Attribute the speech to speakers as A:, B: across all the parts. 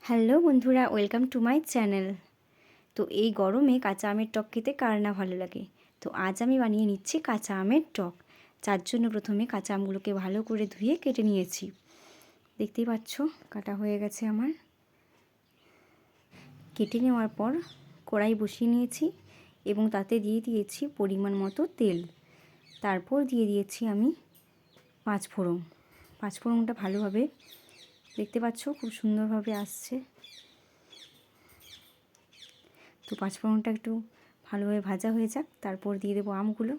A: Hello বন্ধুরা, welcome to my channel. তো এই গরমে কাঁচা আমের টক খেতে কার না ভালো লাগে। তো আজ আমি বানিয়ে নিচ্ছি কাঁচা আমের টক। যার জন্য প্রথমে কাঁচা আমগুলোকে ভালো করে ধুয়ে কেটে নিয়েছি। দেখতেই পাচ্ছ কাটা হয়ে গেছে আমার। কেটে নেওয়ার পর কড়াই বসিয়ে নিয়েছি এবং তাতে দিয়ে দিয়েছি পরিমাণ মতো তেল। তারপর দিয়ে দিয়েছি আমি পাঁচফোড়নটা ভালোভাবে দেখতে পাচ্ছ খুব সুন্দরভাবে আসছে। তো পাঁচফোড়নটা একটু ভালোভাবে ভাজা হয়ে যাক, তারপর দিয়ে দেবো আমগুলো।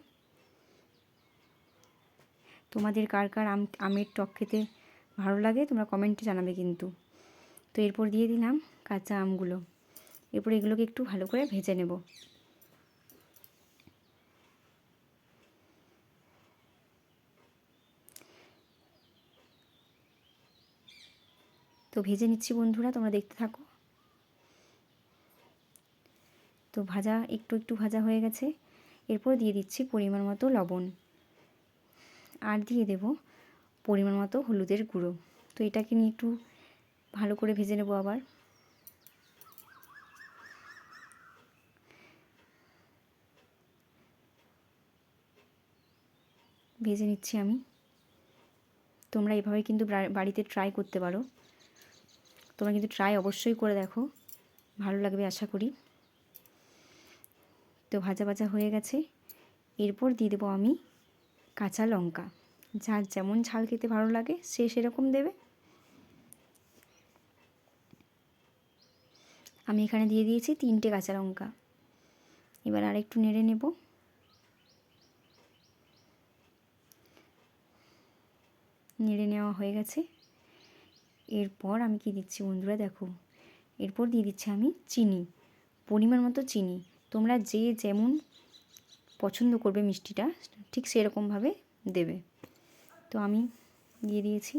A: তোমাদের কার কার আমের টক খেতে ভালো লাগে তোমরা কমেন্টে জানাবে কিন্তু। তো এরপর দিয়ে দিলাম কাঁচা আমগুলো। এরপর এগুলোকে একটু ভালো করে ভেজে নেব। তো ভেজে নিচ্ছি বন্ধুরা, তোমরা দেখতে থাকো। তো একটু ভাজা হয়ে গেছে। এরপর দিয়ে দিচ্ছি পরিমাণ মতো লবণ, আর দিয়ে দেব পরিমাণ মতো হলুদের গুঁড়ো। তো এটাকে নিয়ে একটু ভালো করে ভেজে নেব। আবার ভেজে নিচ্ছি আমি। তোমরা এভাবে কিন্তু বাড়িতে ট্রাই করতে পারো। তোমরা কিন্তু ট্রাই অবশ্যই করে দেখো, ভালো লাগবে আশা করি। তো ভাজা হয়ে গেছে। এরপর দিয়ে দেবো আমি কাঁচা লঙ্কা। যার যেমন ঝাল খেতে ভালো লাগে সে সেরকম দেবে। আমি এখানে দিয়ে দিয়েছি 3টে কাঁচা লঙ্কা। এবার আর একটু নেড়ে নেব। নেড়ে নেওয়া হয়ে গেছে। এরপর আমি কি দিচ্ছি বন্ধুরা দেখো, এরপর দিয়ে দিচ্ছি আমি চিনি, পরিমাণ মতো চিনি। তোমরা যে যেমন পছন্দ করবে মিষ্টিটা ঠিক সেরকমভাবে দেবে। তো আমি দিয়ে দিয়েছি।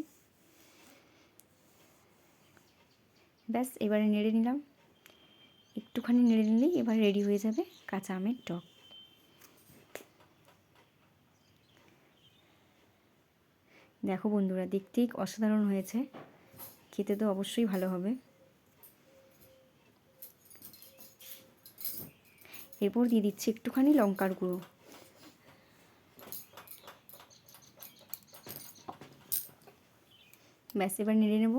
A: ব্যাস, এবারে নেড়ে নিলাম। একটুখানি নেড়ে নিলেই এবার রেডি হয়ে যাবে কাঁচা আমের টক। দেখো বন্ধুরা, দেখতেই অসাধারণ হয়েছে, খেতে তো অবশ্যই ভালো হবে। এরপর দিয়ে দিচ্ছি একটুখানি লঙ্কার গুঁড়ো। ব্যাস, এবার নেড়ে নেব।